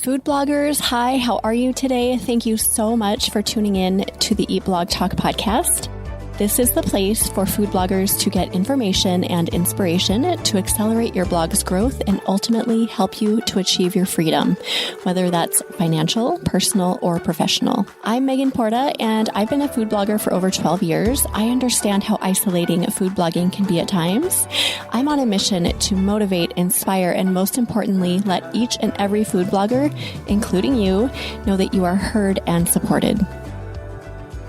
Food bloggers, hi, how are you today? Thank you so much for tuning in to the Eat Blog Talk podcast. This is the place for food bloggers to get information and inspiration to accelerate your blog's growth and ultimately help you to achieve your freedom, whether that's financial, personal, or professional. I'm Megan Porta, and I've been a food blogger for over 12 years. I understand how isolating food blogging can be at times. I'm on a mission to motivate, inspire, and most importantly, let each and every food blogger, including you, know that you are heard and supported.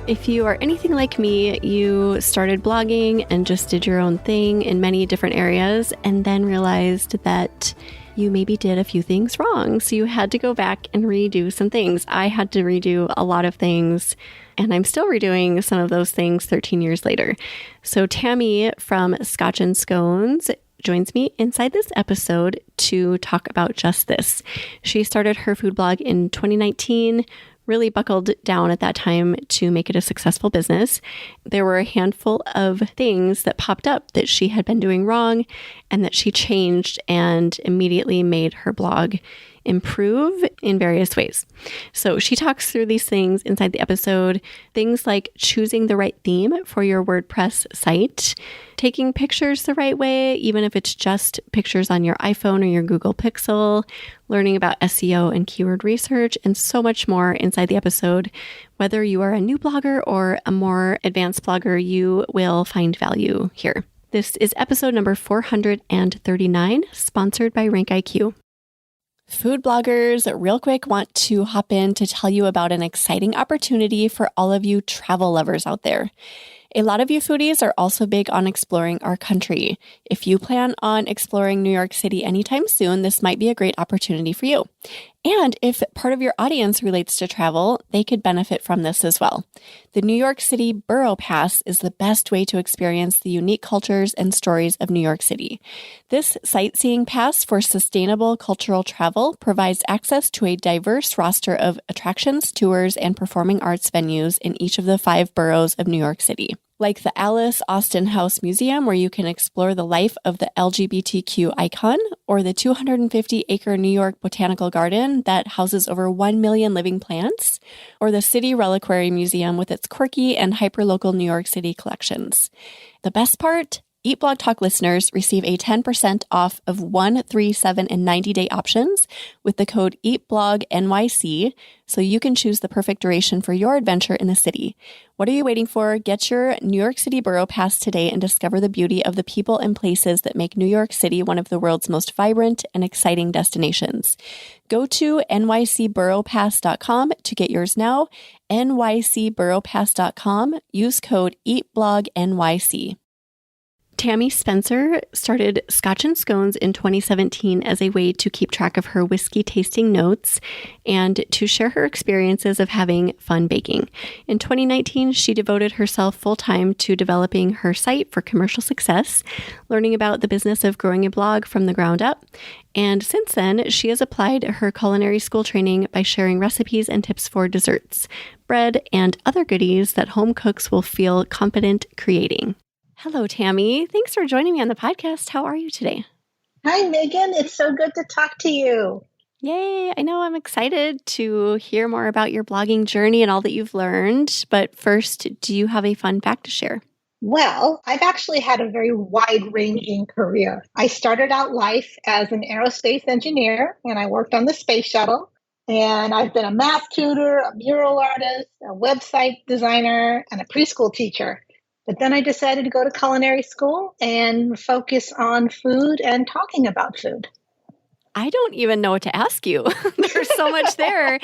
If you are anything like me, you started blogging and just did your own thing in many different areas and then realized that you maybe did a few things wrong. So you had to go back and redo some things. I had to redo a lot of things, and I'm still redoing some of those things 13 years later. So Tammy from Scotch and Scones joins me inside this episode to talk about just this. She started her food blog in 2019, really buckled down at that time to make it a successful business. There were a handful of things that popped up that she had been doing wrong and that she changed and immediately made her blog improve in various ways. So she talks through these things inside the episode, things like choosing the right theme for your WordPress site, taking pictures the right way, even if it's just pictures on your iPhone or your Google Pixel, learning about SEO and keyword research, and so much more inside the episode. Whether you are a new blogger or a more advanced blogger, you will find value here. This is episode number 439, sponsored by RankIQ. Food bloggers, real quick, want to hop in to tell you about an exciting opportunity for all of you travel lovers out there. A lot of you foodies are also big on exploring our country. If you plan on exploring New York City anytime soon, this might be a great opportunity for you. And if part of your audience relates to travel, they could benefit from this as well. The New York City Borough Pass is the best way to experience the unique cultures and stories of New York City. This sightseeing pass for sustainable cultural travel provides access to a diverse roster of attractions, tours, and performing arts venues in each of the 5 boroughs of New York City. Like the Alice Austin House Museum, where you can explore the life of the LGBTQ icon, or the 250-acre New York Botanical Garden that houses over 1 million living plants, or the City Reliquary Museum with its quirky and hyperlocal New York City collections. The best part? Eat Blog Talk listeners receive a 10% off of 1, 3, 7, and 90-day options with the code EATBLOGNYC, so you can choose the perfect duration for your adventure in the city. What are you waiting for? Get your New York City Borough Pass today and discover the beauty of the people and places that make New York City one of the world's most vibrant and exciting destinations. Go to nycboroughpass.com to get yours now. nycboroughpass.com. Use code EATBLOGNYC. Tammy Spencer started Scotch and Scones in 2017 as a way to keep track of her whiskey tasting notes and to share her experiences of having fun baking. In 2019, she devoted herself full-time to developing her site for commercial success, learning about the business of growing a blog from the ground up. And since then, she has applied her culinary school training by sharing recipes and tips for desserts, bread, and other goodies that home cooks will feel confident creating. Hello, Tammy. Thanks for joining me on the podcast. How are you today? Hi, Megan. It's so good to talk to you. Yay. I know I'm excited to hear more about your blogging journey and all that you've learned. But first, do you have a fun fact to share? Well, I've actually had a very wide-ranging career. I started out life as an aerospace engineer, and I worked on the space shuttle. And I've been a math tutor, a mural artist, a website designer, and a preschool teacher. But then I decided to go to culinary school and focus on food and talking about food. I don't even know what to ask you. There's so much there.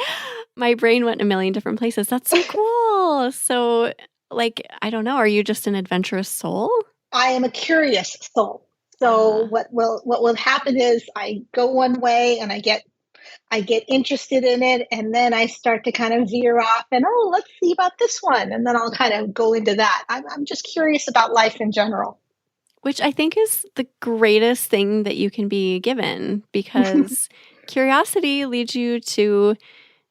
My brain went a million different places. That's so cool. So, I don't know. Are you just an adventurous soul? I am a curious soul. So what will happen is I go one way and I get interested in it, and then I start to kind of veer off and, let's see about this one. And then I'll kind of go into that. I'm just curious about life in general. Which I think is the greatest thing that you can be given, because curiosity leads you to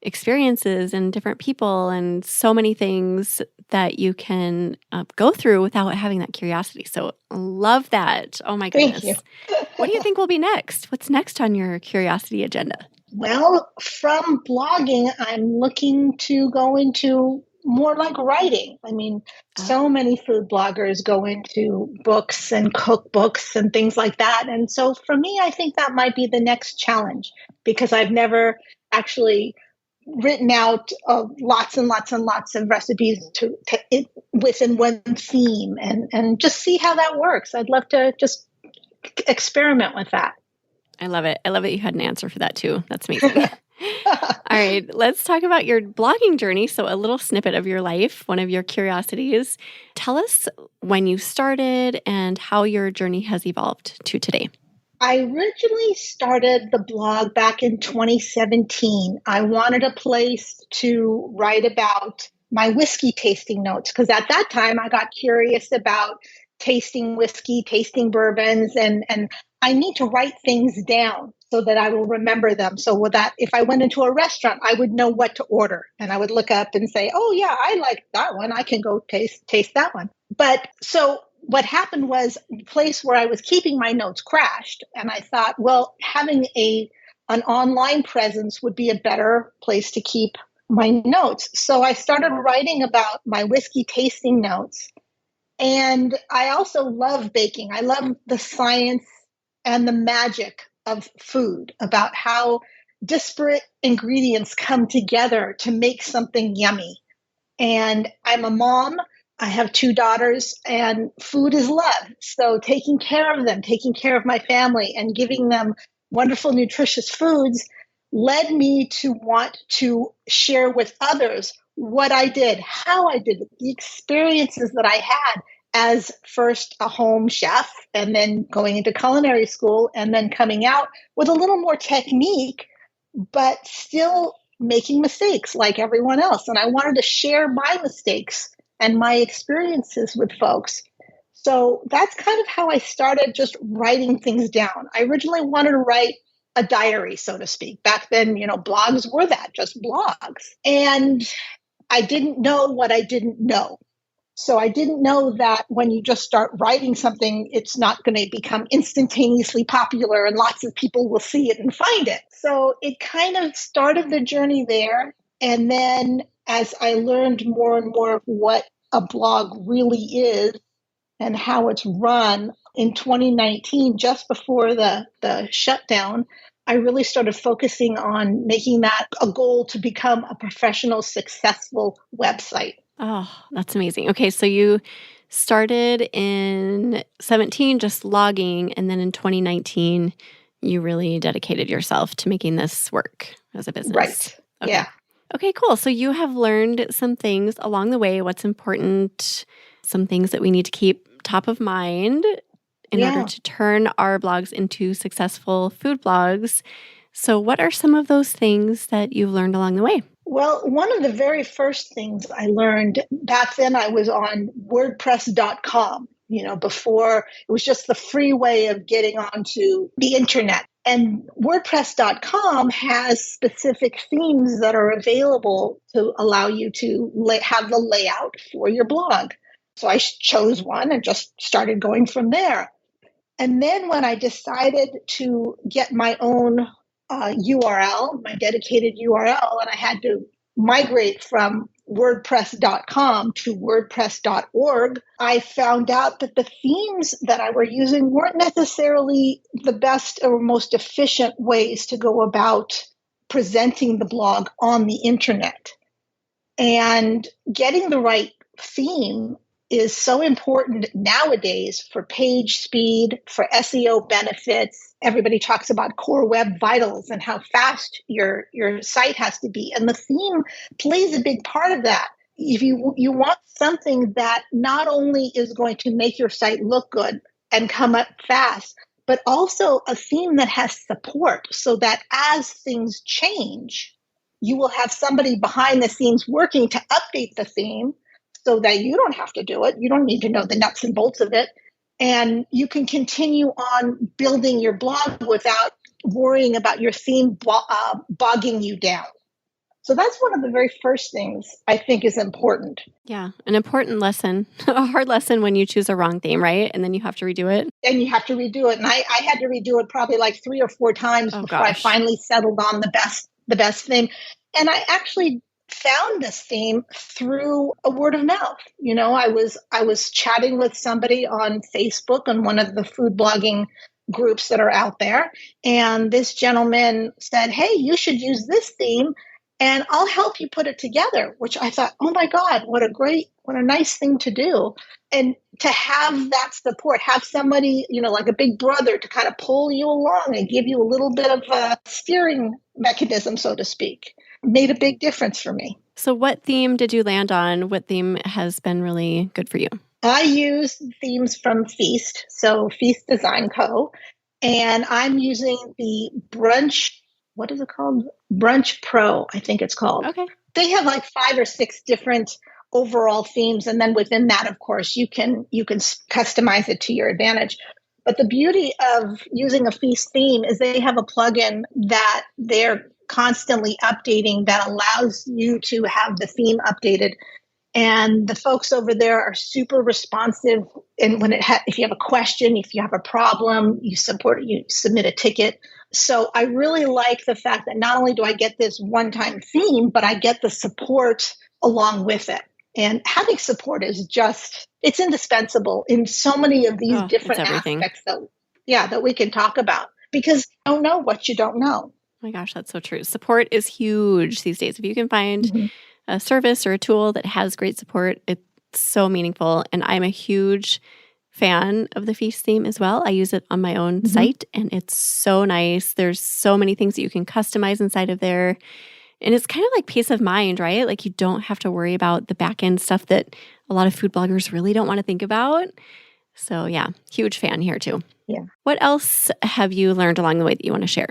experiences and different people and so many things that you can go through without having that curiosity. So love that. Oh my goodness. Thank you. What do you think will be next? What's next on your curiosity agenda? Well, from blogging, I'm looking to go into more like writing. I mean, so Oh, many food bloggers go into books and cookbooks and things like that. And so for me, I think that might be the next challenge because I've never actually written out lots and lots and lots of recipes to it within one theme and just see how that works. I'd love to just experiment with that. I love it. I love that you had an answer for that too. That's amazing. All right, let's talk about your blogging journey. So, a little snippet of your life, one of your curiosities. Tell us when you started and how your journey has evolved to today. I originally started the blog back in 2017. I wanted a place to write about my whiskey tasting notes because at that time I got curious about tasting whiskey, tasting bourbons, and I need to write things down so that I will remember them. So with that, if I went into a restaurant, I would know what to order and I would look up and say, "Oh yeah, I like that one. I can go taste that one." But so what happened was the place where I was keeping my notes crashed. And I thought, well, having an online presence would be a better place to keep my notes. So I started writing about my whiskey tasting notes. And I also love baking. I love the science and the magic of food, about how disparate ingredients come together to make something yummy. And I'm a mom. I have two daughters, and food is love. So taking care of them, taking care of my family, and giving them wonderful, nutritious foods led me to want to share with others what I did, how I did it, the experiences that I had as first a home chef and then going into culinary school and then coming out with a little more technique, but still making mistakes like everyone else. And I wanted to share my mistakes and my experiences with folks. So that's kind of how I started just writing things down. I originally wanted to write a diary, so to speak. Back then, blogs were that, just blogs. And I didn't know what I didn't know. So I didn't know that when you just start writing something, it's not going to become instantaneously popular and lots of people will see it and find it. So it kind of started the journey there. And then as I learned more and more of what a blog really is and how it's run in 2019, just before the shutdown, I really started focusing on making that a goal to become a professional, successful website. Oh, that's amazing. Okay, so you started in 17 just logging, and then in 2019, you really dedicated yourself to making this work as a business. Right. Okay. Yeah. Okay, cool. So you have learned some things along the way, what's important, some things that we need to keep top of mind in order Yeah. to turn our blogs into successful food blogs. So, what are some of those things that you've learned along the way? Well, one of the very first things I learned back then, I was on WordPress.com, before it was just the free way of getting onto the internet. And WordPress.com has specific themes that are available to allow you to have the layout for your blog. So I chose one and just started going from there. And then when I decided to get my own URL, my dedicated URL, and I had to migrate from WordPress.com to WordPress.org, I found out that the themes that I were using weren't necessarily the best or most efficient ways to go about presenting the blog on the internet. And getting the right theme is so important nowadays for page speed, for SEO benefits. Everybody talks about core web vitals and how fast your site has to be. And the theme plays a big part of that. If you want something that not only is going to make your site look good and come up fast, but also a theme that has support so that as things change, you will have somebody behind the scenes working to update the theme so that you don't have to do it. You don't need to know the nuts and bolts of it. And you can continue on building your blog without worrying about your theme bogging you down. So that's one of the very first things I think is important. Yeah, an important lesson, a hard lesson when you choose a wrong theme, right? And then you have to redo it. And you have to redo it. And I had to redo it probably like 3 or 4 times Oh before I gosh. finally settled on the best theme. And I actually found this theme through a word of mouth. I was chatting with somebody on Facebook on one of the food blogging groups that are out there, and this gentleman said, "Hey, you should use this theme and I'll help you put it together," which I thought, "Oh my God, what a nice thing to do." And to have that support, have somebody, like a big brother to kind of pull you along and give you a little bit of a steering mechanism, so to speak, made a big difference for me. So what theme did you land on? What theme has been really good for you? I use themes from Feast, so Feast Design Co. And I'm using the Brunch, what is it called? Brunch Pro, I think it's called. Okay. They have like 5 or 6 different overall themes. And then within that, of course, you can customize it to your advantage. But the beauty of using a Feast theme is they have a plugin that they're constantly updating that allows you to have the theme updated. And the folks over there are super responsive. And if you have a question, if you have a problem, you submit a ticket. So I really like the fact that not only do I get this one-time theme, but I get the support along with it. And having support is it's indispensable in so many of these different aspects that we can talk about, because you don't know what you don't know. Oh my gosh, that's so true. Support is huge these days. If you can find a service or a tool that has great support, it's so meaningful. And I'm a huge fan of the Feast theme as well. I use it on my own site, and it's so nice. There's so many things that you can customize inside of there. And it's kind of like peace of mind, right? Like you don't have to worry about the back end stuff that a lot of food bloggers really don't want to think about. So yeah, huge fan here too. Yeah. What else have you learned along the way that you want to share?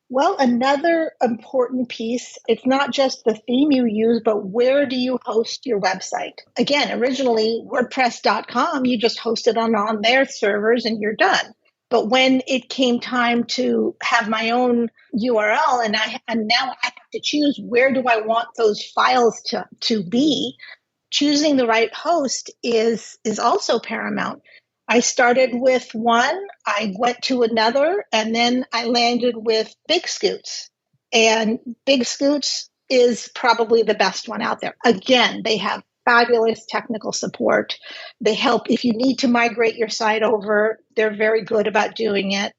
Well, another important piece, it's not just the theme you use, but where do you host your website? Again, originally WordPress.com, you just host it on their servers and you're done. But when it came time to have my own URL and now I have to choose where do I want those files to be, choosing the right host is also paramount. I started with one, I went to another, and then I landed with Big Scoots. And Big Scoots is probably the best one out there. Again, they have fabulous technical support. They help if you need to migrate your site over. They're very good about doing it.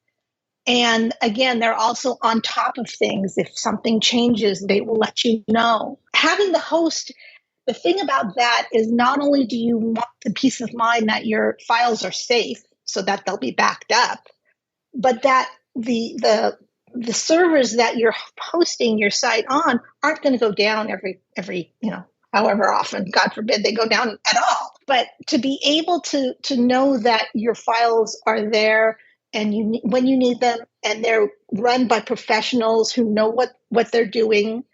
And again, they're also on top of things. If something changes, they will let you know. Having the host, the thing about that is not only do you want the peace of mind that your files are safe so that they'll be backed up, but that the servers that you're hosting your site on aren't going to go down every however often, God forbid they go down at all. But to be able to know that your files are there and when you need them, and they're run by professionals who know what they're doing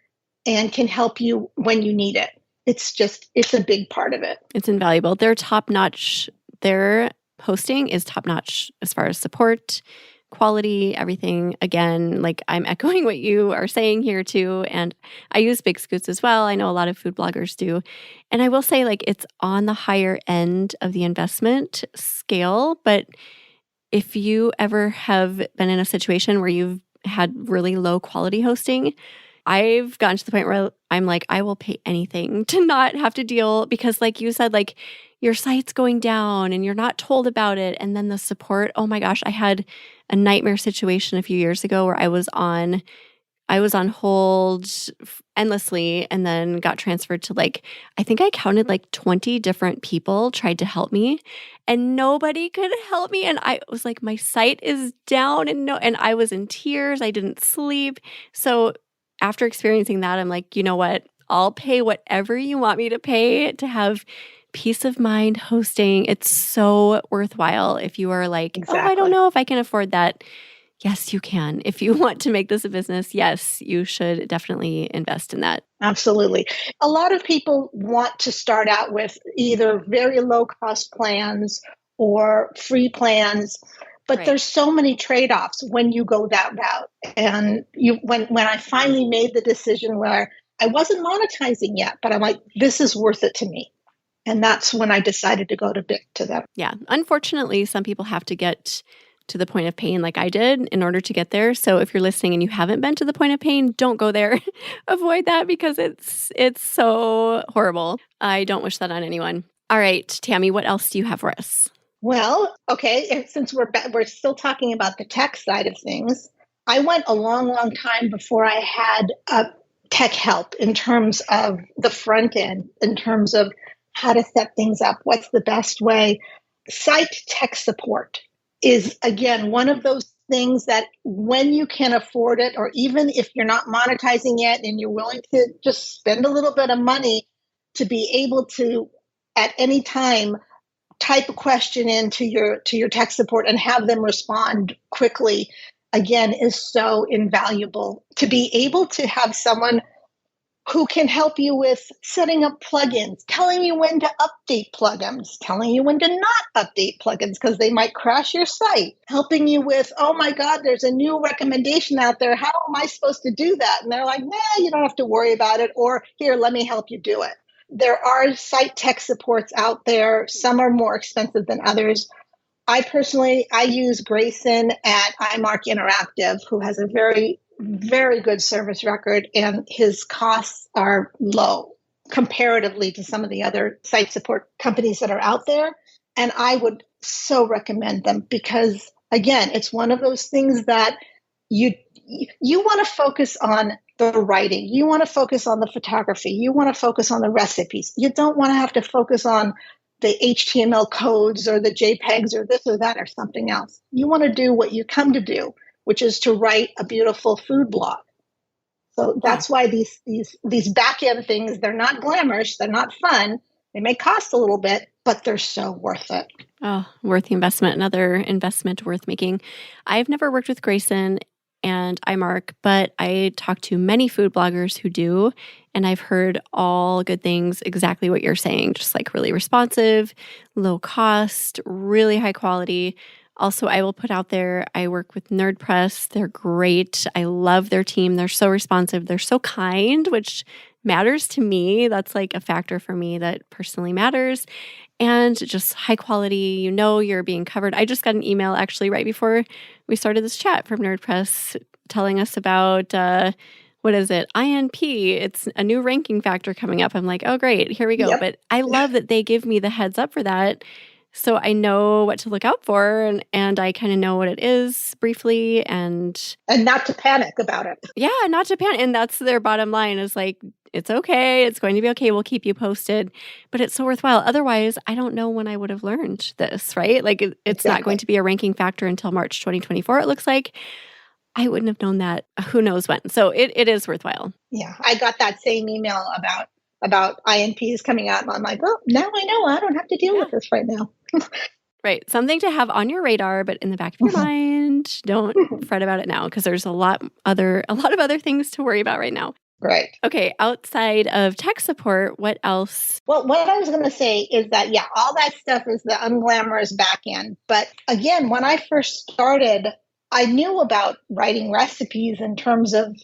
and can help you when you need it. It's a big part of it. It's invaluable. They're top-notch. Their hosting is top-notch as far as support, quality, everything. Again, like I'm echoing what you are saying here too. And I use Big Scoots as well. I know a lot of food bloggers do. And I will say like it's on the higher end of the investment scale. But if you ever have been in a situation where you've had really low quality hosting, I've gotten to the point where I'm like, I will pay anything to not have to deal, because like you said, like your site's going down and you're not told about it. And then the support, oh my gosh, I had a nightmare situation a few years ago where I was on hold endlessly and then got transferred to I think I counted 20 different people tried to help me and nobody could help me. And I was like, my site is down and I was in tears. I didn't sleep. So after experiencing that, I'm like, you know what? I'll pay whatever you want me to pay to have peace of mind hosting. It's so worthwhile. If you are like, Exactly. Oh, I don't know if I can afford that. Yes, you can. If you want to make this a business, yes, you should definitely invest in that. Absolutely. A lot of people want to start out with either very low cost plans or free plans. But there's so many trade-offs when you go that route. And when I finally made the decision where I wasn't monetizing yet, but I'm like, this is worth it to me. And that's when I decided to go to them. Yeah. Unfortunately, some people have to get to the point of pain like I did in order to get there. So if you're listening and you haven't been to the point of pain, don't go there. Avoid that because it's so horrible. I don't wish that on anyone. All right, Tammy, what else do you have for us? Well, okay, since we're still talking about the tech side of things, I went a long, long time before I had tech help in terms of the front end, in terms of how to set things up, what's the best way. Site tech support is, again, one of those things that when you can afford it, or even if you're not monetizing yet and you're willing to just spend a little bit of money to be able to, at any time, type a question into your tech support and have them respond quickly, again, is so invaluable. To be able to have someone who can help you with setting up plugins, telling you when to update plugins, telling you when to not update plugins because they might crash your site, helping you with, oh my God, there's a new recommendation out there. How am I supposed to do that? And they're like, nah, you don't have to worry about it. Or here, let me help you do it. There are site tech supports out there. Some are more expensive than others. I use Grayson at iMark Interactive, who has a very, very good service record, and his costs are low comparatively to some of the other site support companies that are out there. And I would so recommend them because, again, it's one of those things that you want to focus on the writing. You want to focus on the photography. You want to focus on the recipes. You don't want to have to focus on the HTML codes or the JPEGs or this or that or something else. You want to do what you come to do, which is to write a beautiful food blog. So that's why these back end things, they're not glamorous, they're not fun. They may cost a little bit, but they're so worth it. Oh, worth the investment. Another investment worth making. I've never worked with Grayson and iMark, but I talk to many food bloggers who do, and I've heard all good things, exactly what you're saying, just like really responsive, low cost, really high quality. Also, I will put out there, I work with NerdPress. They're great. I love their team. They're so responsive. They're so kind, which matters to me. That's like a factor for me that personally matters. And just high quality, you're being covered. I just got an email actually right before we started this chat from NerdPress telling us about, what is it? INP. It's a new ranking factor coming up. I'm like, oh, great. Here we go. Yep. But I love that they give me the heads up for that. So I know what to look out for and I kind of know what it is briefly and not to panic about it. Yeah, not to panic. And that's their bottom line is like, it's okay. It's going to be okay. We'll keep you posted. But it's so worthwhile. Otherwise, I don't know when I would have learned this, right? Like it's not going to be a ranking factor until March 2024, it looks like. I wouldn't have known that who knows when. So it is worthwhile. Yeah, I got that same email about INPs coming out. And I'm like, oh, now I know. I don't have to deal with this right now. Right. Something to have on your radar, but in the back of your mind, don't fret about it now because there's a lot of other things to worry about right now. Right. Okay. Outside of tech support, what else? Well, what I was going to say is that, yeah, all that stuff is the unglamorous back end. But again, when I first started, I knew about writing recipes in terms of,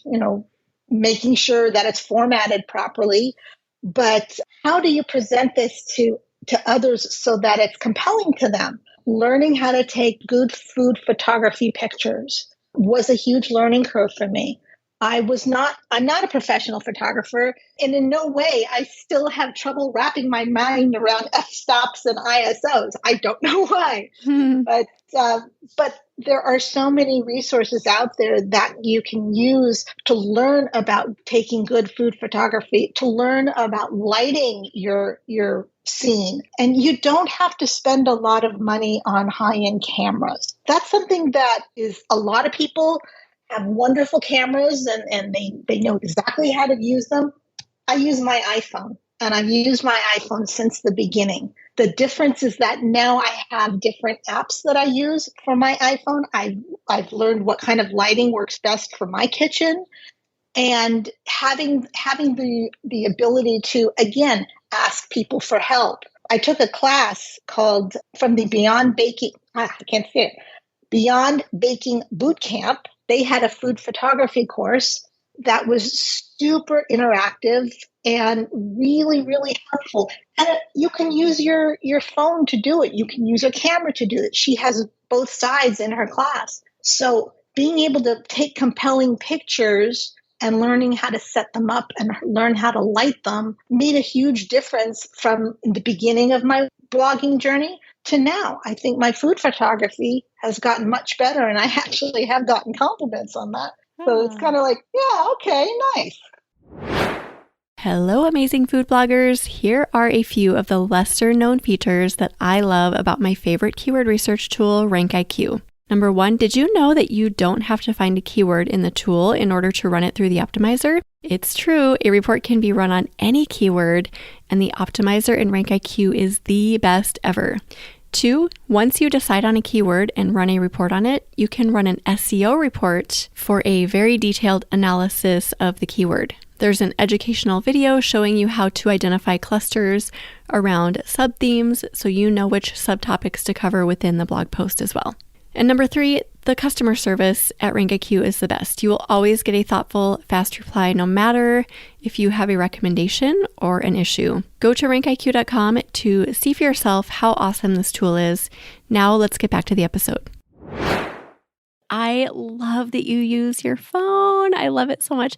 making sure that it's formatted properly. But how do you present this to others so that it's compelling to them? Learning how to take good food photography pictures was a huge learning curve for me. I'm not a professional photographer, and in no way I still have trouble wrapping my mind around f-stops and ISOs. I don't know why, but there are so many resources out there that you can use to learn about taking good food photography, to learn about lighting your scene. And you don't have to spend a lot of money on high-end cameras. That's something that is a lot of people have wonderful cameras and they know exactly how to use them. I use my iPhone, and I've used my iPhone since the beginning. The difference is that now I have different apps that I use for my iPhone. I've learned what kind of lighting works best for my kitchen, and having the ability to, again, ask people for help. I took a class called from the Beyond Baking. I can't say it. Beyond Baking Boot Camp, they had a food photography course that was super interactive and really, really helpful. And you can use your phone to do it. You can use your camera to do it. She has both sides in her class. So being able to take compelling pictures and learning how to set them up and learn how to light them made a huge difference from the beginning of my blogging journey to now. I think my food photography has gotten much better, and I actually have gotten compliments on that. So it's kind of like, yeah, okay, nice. Hello, amazing food bloggers. Here are a few of the lesser known features that I love about my favorite keyword research tool, RankIQ. Number 1, did you know that you don't have to find a keyword in the tool in order to run it through the optimizer? It's true, a report can be run on any keyword, and the optimizer in RankIQ is the best ever. 2, once you decide on a keyword and run a report on it, you can run an SEO report for a very detailed analysis of the keyword. There's an educational video showing you how to identify clusters around sub-themes so you know which subtopics to cover within the blog post as well. And number 3, the customer service at RankIQ is the best. You will always get a thoughtful, fast reply no matter if you have a recommendation or an issue. Go to rankiq.com to see for yourself how awesome this tool is. Now let's get back to the episode. I love that you use your phone. I love it so much.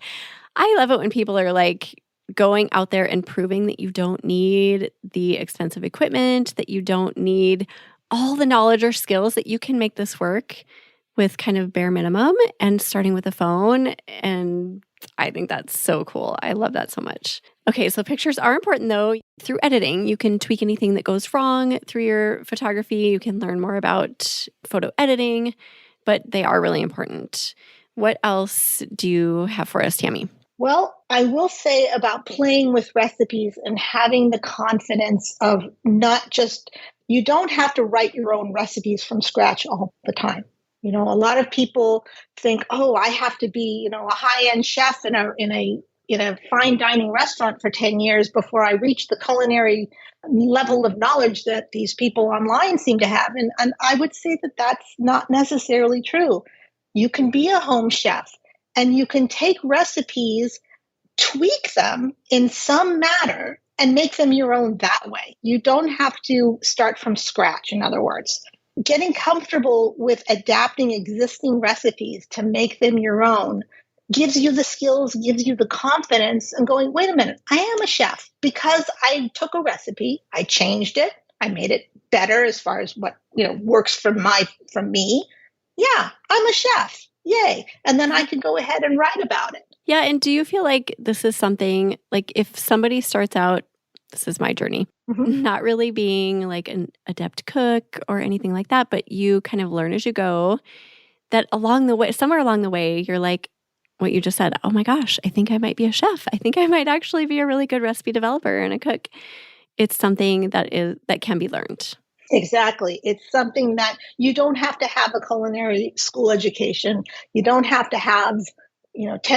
I love it when people are like going out there and proving that you don't need the expensive equipment, that you don't need all the knowledge or skills, that you can make this work with kind of bare minimum and starting with a phone. And I think that's so cool. I love that so much. Okay, so pictures are important though. Through editing, you can tweak anything that goes wrong through your photography. You can learn more about photo editing, but they are really important. What else do you have for us, Tammy? Well, I will say about playing with recipes and having the confidence of not just, you don't have to write your own recipes from scratch all the time. You know, a lot of people think, oh, I have to be, a high-end chef in a fine dining restaurant for 10 years before I reach the culinary level of knowledge that these people online seem to have. And I would say that that's not necessarily true. You can be a home chef and you can take recipes, tweak them in some manner, and make them your own that way. You don't have to start from scratch, in other words. Getting comfortable with adapting existing recipes to make them your own gives you the skills, gives you the confidence, and going, wait a minute, I am a chef because I took a recipe, I changed it, I made it better as far as what works for me. Yeah, I'm a chef. Yay. And then I can go ahead and write about it. Yeah. And do you feel like this is something, like if somebody starts out, this is my journey, not really being like an adept cook or anything like that, but you kind of learn as you go, that along the way, somewhere along the way, you're like, what you just said, oh my gosh, I think I might be a chef. I think I might actually be a really good recipe developer and a cook. It's something that can be learned. Exactly. It's something that you don't have to have a culinary school education. You don't have to have,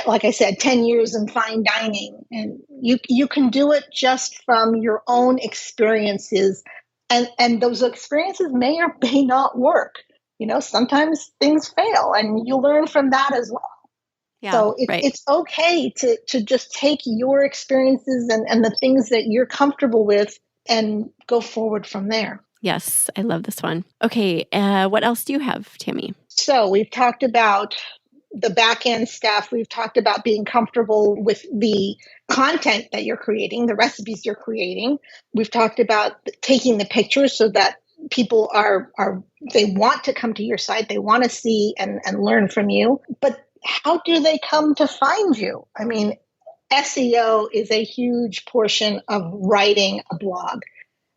like I said, 10 years in fine dining. And you can do it just from your own experiences. And those experiences may or may not work. Sometimes things fail and you learn from that as well. Yeah, so right. It's okay to just take your experiences and the things that you're comfortable with and go forward from there. Yes, I love this one. Okay, what else do you have, Tammy? So we've talked about the back-end stuff. We've talked about being comfortable with the content that you're creating, the recipes you're creating. We've talked about taking the pictures so that people they want to come to your site. They want to see and learn from you. But how do they come to find you? I mean, SEO is a huge portion of writing a blog.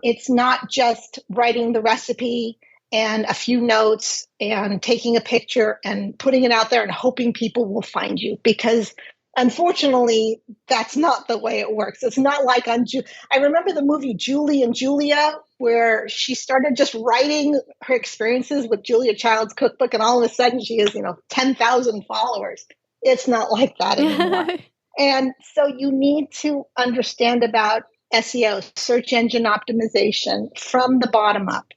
It's not just writing the recipe and a few notes and taking a picture and putting it out there and hoping people will find you, because unfortunately, that's not the way it works. It's not like I remember the movie Julie and Julia, where she started just writing her experiences with Julia Child's cookbook, and all of a sudden she has, 10,000 followers. It's not like that anymore. And so you need to understand about SEO, search engine optimization, from the bottom up.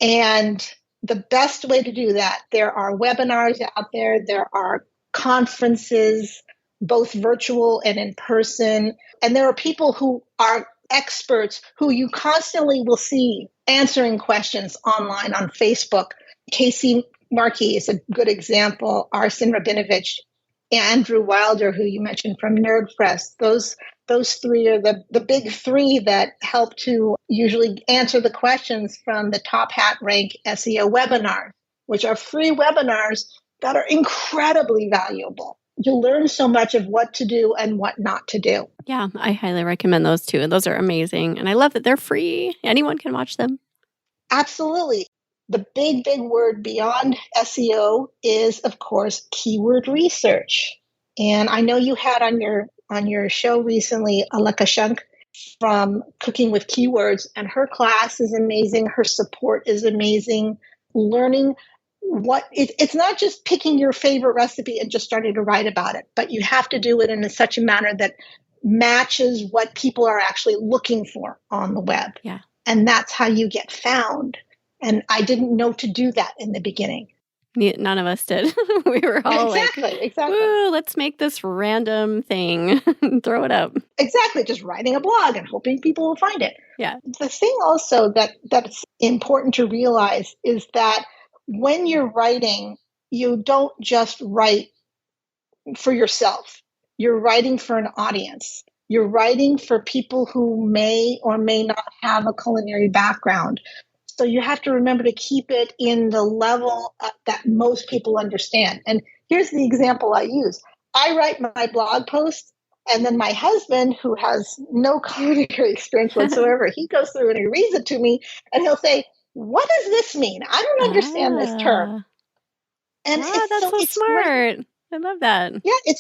And the best way to do that, there are webinars out there, there are conferences, both virtual and in person, and there are people who are experts who you constantly will see answering questions online on Facebook. Casey Markey is a good example, Arsen Rabinovich, Andrew Wilder, who you mentioned from NerdPress. Those three are the big three that help to usually answer the questions from the top hat rank SEO webinars, which are free webinars that are incredibly valuable. You learn so much of what to do and what not to do. Yeah, I highly recommend those too. Those are amazing. And I love that they're free. Anyone can watch them. Absolutely. The big word beyond SEO is, of course, keyword research. And I know you had on your show recently Aleka Shunk from Cooking with Keywords, and her class is amazing. Her support is amazing. Learning it's not just picking your favorite recipe and just starting to write about it, but you have to do it in such a manner that matches what people are actually looking for on the web. Yeah. And that's how you get found. And I didn't know to do that in the beginning. None of us did. We were all exactly. Woo, let's make this random thing and throw it up. Exactly. Just writing a blog and hoping people will find it. Yeah. The thing also that's important to realize is that when you're writing, you don't just write for yourself. You're writing for an audience. You're writing for people who may or may not have a culinary background. So you have to remember to keep it in the level that most people understand. And here's the example I use. I write my blog posts, and then my husband, who has no culinary experience whatsoever, he goes through and he reads it to me, and he'll say, "What does this mean? I don't understand this term." And that's so smart. Great. I love that. Yeah,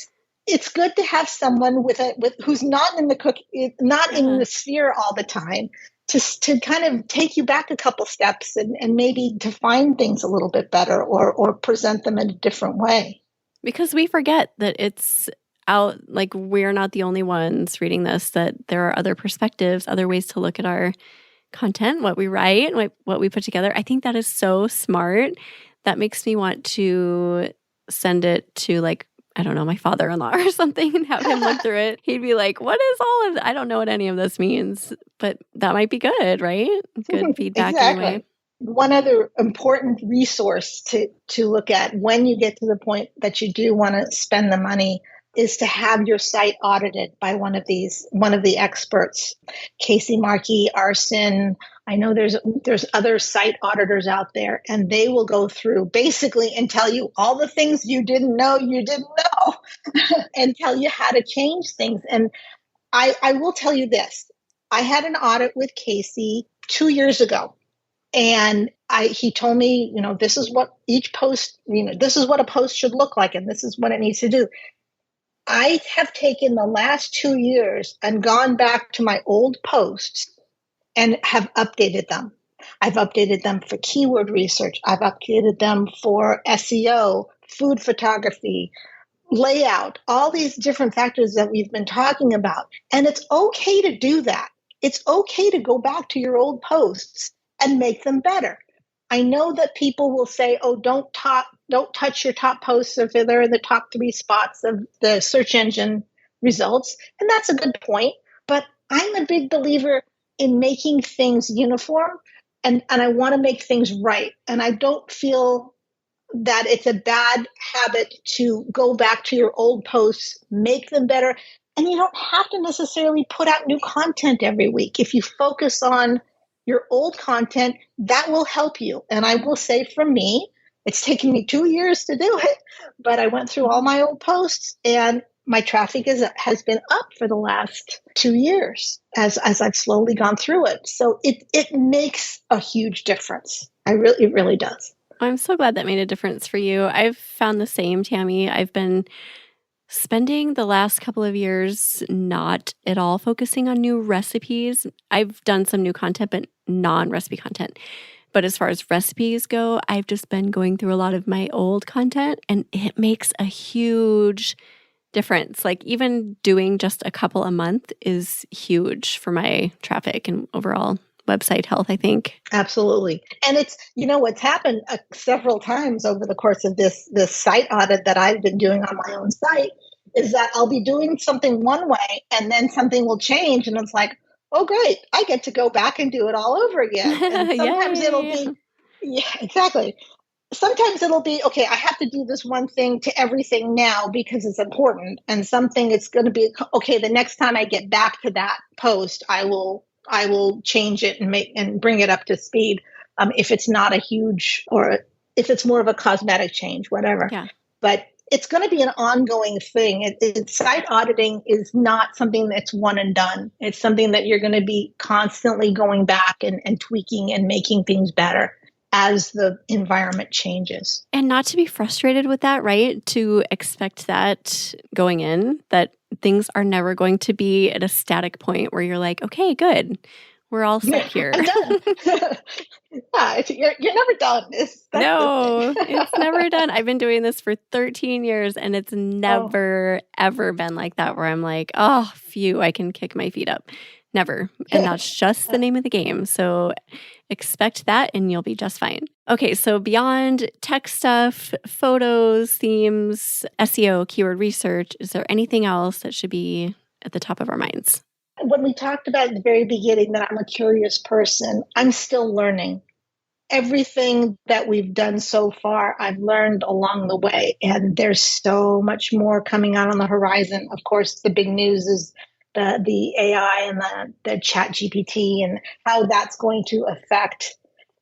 it's good to have someone with who's not in in the sphere all the time to kind of take you back a couple steps and maybe define things a little bit better or present them in a different way. Because we forget that it's out, like we're not the only ones reading this, that there are other perspectives, other ways to look at our content, what we write, what we put together. I think that is so smart. That makes me want to send it to I don't know, my father-in-law or something and have him look through it. He'd be like, what is all of that? I don't know what any of this means, but that might be good, right? Good feedback. Exactly. Anyway. One other important resource to look at when you get to the point that you do want to spend the money is to have your site audited by one of the experts. Casey Markey, Arsen, I know there's other site auditors out there, and they will go through basically and tell you all the things you didn't know and tell you how to change things. And I will tell you this. I had an audit with Casey 2 years ago. And he told me, this is what each post, this is what a post should look like, and this is what it needs to do. I have taken the last 2 years and gone back to my old posts and have updated them. I've updated them for keyword research. I've updated them for SEO, food photography, layout, all these different factors that we've been talking about. And it's okay to do that. It's okay to go back to your old posts and make them better. I know that people will say, "Oh, don't touch your top posts if they're in the top 3 spots of the search engine results." And that's a good point. But I'm a big believer in making things uniform, and I want to make things right. And I don't feel that it's a bad habit to go back to your old posts, make them better. And you don't have to necessarily put out new content every week. If you focus on your old content, that will help you. And I will say for me, it's taken me 2 years to do it, but I went through all my old posts and my traffic has been up for the last 2 years as I've slowly gone through it. So it makes a huge difference. It really does. I'm so glad that made a difference for you. I've found the same, Tammy. I've been spending the last couple of years not at all focusing on new recipes. I've done some new content, but non-recipe content. But as far as recipes go, I've just been going through a lot of my old content, and it makes a huge difference. Even doing just a couple a month is huge for my traffic and overall website health, I think. Absolutely. And it's, what's happened several times over the course of this site audit that I've been doing on my own site is that I'll be doing something one way and then something will change. And it's like, oh, great, I get to go back and do it all over again. And sometimes it'll be, yeah, exactly. Sometimes it'll be, okay, I have to do this one thing to everything now because it's important. And something it's going to be, okay, the next time I get back to that post, I will change it and bring it up to speed. If it's not a huge, or if it's more of a cosmetic change, whatever. Yeah. But it's going to be an ongoing thing. Site auditing is not something that's one and done. It's something that you're going to be constantly going back and tweaking and making things better as the environment changes. And not to be frustrated with that, right? To expect that going in, that things are never going to be at a static point where you're like, okay, good. We're all set here. I'm done. Yeah, you're never done. No, it's never done. I've been doing this for 13 years and it's never, ever been like that where I'm like, oh, phew, I can kick my feet up. Never. And that's just the name of the game. So expect that and you'll be just fine. Okay, so beyond tech stuff, photos, themes, SEO, keyword research, is there anything else that should be at the top of our minds? When we talked about at the very beginning that I'm a curious person, I'm still learning. Everything that we've done so far, I've learned along the way, and there's so much more coming out on the horizon. Of course, the big news is the AI and the chat GPT and how that's going to affect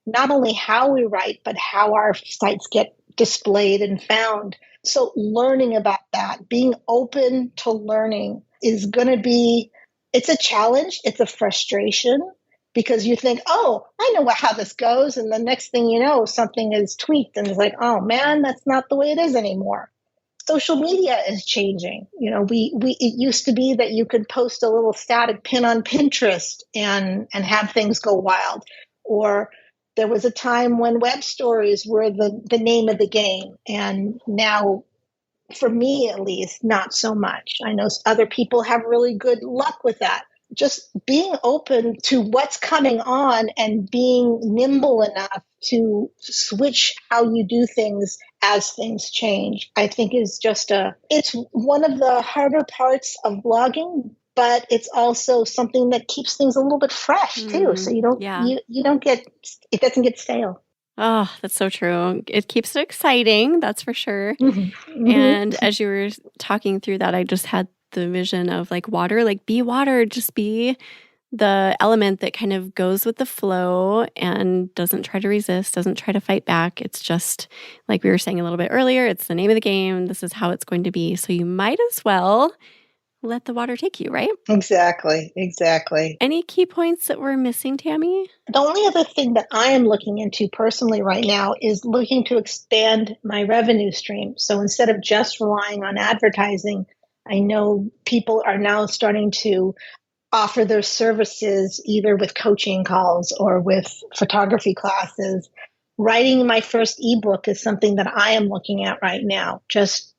not only how we write, but how our sites get displayed and found. So learning about that, being open to learning is going to be, it's a challenge. It's a frustration because you think, oh, I know how this goes. And the next thing you know, something is tweaked and it's like, oh man, that's not the way it is anymore. Social media is changing. It used to be that you could post a little static pin on Pinterest and have things go wild. Or there was a time when web stories were the name of the game. And now, for me at least, not so much. I know other people have really good luck with that. Just being open to what's coming on and being nimble enough to switch how you do things as things change, I think is it's one of the harder parts of blogging, but it's also something that keeps things a little bit fresh too. So you don't get, it doesn't get stale. Oh, that's so true. It keeps it exciting, that's for sure. Mm-hmm. And as you were talking through that, I just had the vision of like water, like be water, just be the element that kind of goes with the flow and doesn't try to resist, doesn't try to fight back. It's just like we were saying a little bit earlier, it's the name of the game. This is how it's going to be. So you might as well let the water take you, right? Exactly. Any key points that we're missing, Tammy? The only other thing that I am looking into personally right now is looking to expand my revenue stream. So instead of just relying on advertising, I know people are now starting to offer their services either with coaching calls or with photography classes. Writing my first ebook is something that I am looking at right now. Just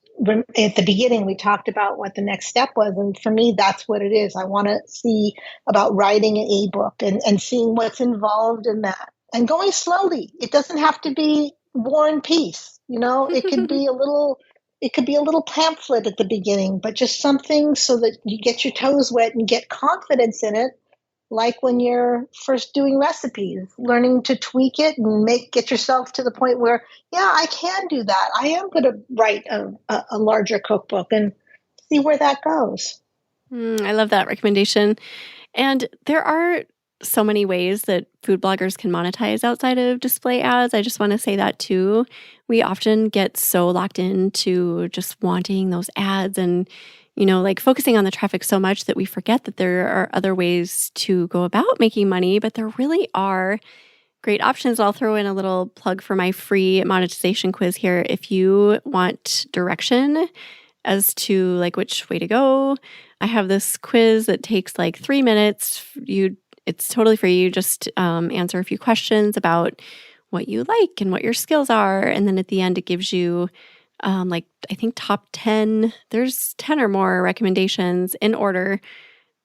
at the beginning, we talked about what the next step was. And for me, that's what it is. I want to see about writing an ebook and seeing what's involved in that and going slowly. It doesn't have to be War and Peace. It could be a little pamphlet at the beginning, but just something so that you get your toes wet and get confidence in it. Like when you're first doing recipes, learning to tweak it and get yourself to the point where, yeah, I can do that. I am going to write a larger cookbook and see where that goes. I love that recommendation. And there are so many ways that food bloggers can monetize outside of display ads. I just want to say that too. We often get so locked into just wanting those ads and like focusing on the traffic so much that we forget that there are other ways to go about making money, but there really are great options. I'll throw in a little plug for my free monetization quiz here. If you want direction as to like which way to go, I have this quiz that takes like 3 minutes. It's totally free. You just answer a few questions about what you like and what your skills are. And then at the end, it gives you I think top 10, there's 10 or more recommendations in order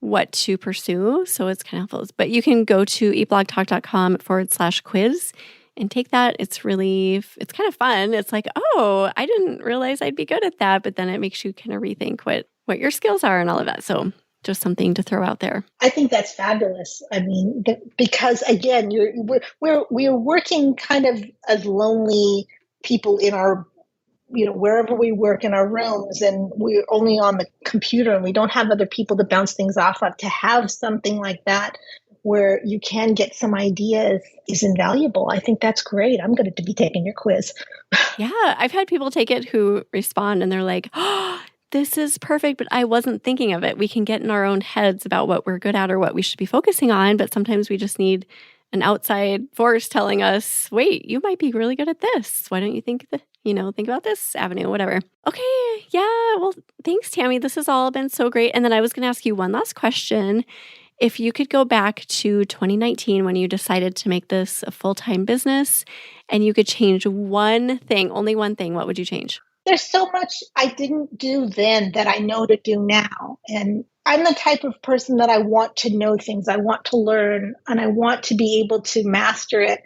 what to pursue. So it's kind of helpful. But you can go to eatblogtalk.com/quiz and take that. It's kind of fun. It's like, oh, I didn't realize I'd be good at that. But then it makes you kind of rethink what your skills are and all of that. So just something to throw out there. I think that's fabulous. I mean, because again, we're working kind of as lonely people in our, wherever we work in our rooms, and we're only on the computer and we don't have other people to bounce things off of. To have something like that where you can get some ideas is invaluable. I think that's great. I'm going to be taking your quiz. Yeah, I've had people take it who respond and they're like, oh, this is perfect, but I wasn't thinking of it. We can get in our own heads about what we're good at or what we should be focusing on, but sometimes we just need an outside force telling us, wait, you might be really good at this. Why don't you think about this avenue, whatever. Okay, yeah, well, thanks, Tammy. This has all been so great. And then I was going to ask you one last question. If you could go back to 2019 when you decided to make this a full-time business and you could change one thing, only one thing, what would you change? There's so much I didn't do then that I know to do now. And I'm the type of person that I want to know things. I want to learn and I want to be able to master it.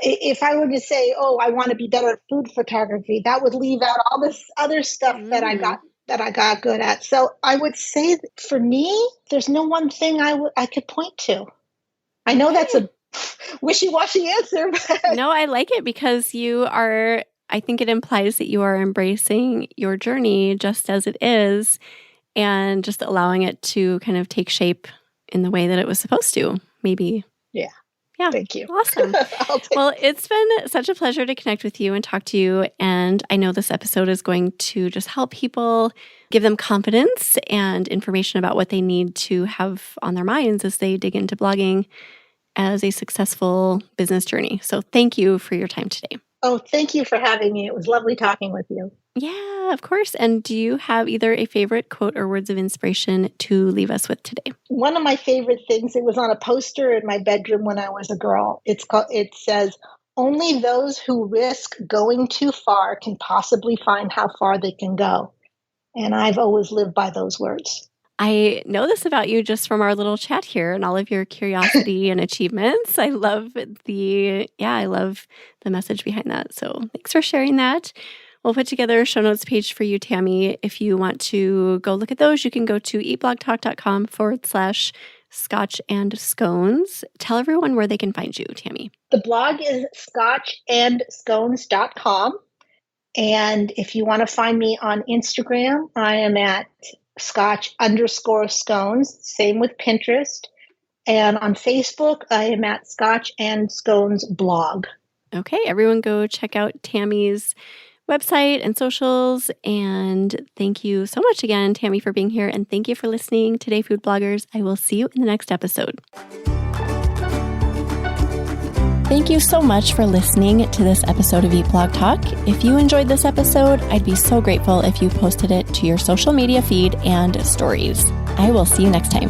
If I were to say, oh, I want to be better at food photography, that would leave out all this other stuff that I got good at. So I would say that for me, there's no one thing I could point to. I know that's a wishy-washy answer, but no, I like it because I think it implies that you are embracing your journey just as it is and just allowing it to kind of take shape in the way that it was supposed to, maybe. Yeah. Thank you. Awesome. Well, it's been such a pleasure to connect with you and talk to you. And I know this episode is going to just help people, give them confidence and information about what they need to have on their minds as they dig into blogging as a successful business journey. So thank you for your time today. Oh, thank you for having me. It was lovely talking with you. Yeah, of course. And do you have either a favorite quote or words of inspiration to leave us with today? One of my favorite things, it was on a poster in my bedroom when I was a girl. It says, only those who risk going too far can possibly find how far they can go. And I've always lived by those words. I know this about you just from our little chat here and all of your curiosity and achievements. I love the message behind that. So thanks for sharing that. We'll put together a show notes page for you, Tammy. If you want to go look at those, you can go to eatblogtalk.com/Scotch and Scones. Tell everyone where they can find you, Tammy. The blog is scotchandscones.com. And if you want to find me on Instagram, I am at Scotch_scones, same with Pinterest. And on Facebook, I am at Scotch and Scones blog. Okay, everyone go check out Tammy's website and socials. And thank you so much again, Tammy, for being here. And thank you for listening today, food bloggers. I will see you in the next episode. Thank you so much for listening to this episode of Eat Blog Talk. If you enjoyed this episode, I'd be so grateful if you posted it to your social media feed and stories. I will see you next time.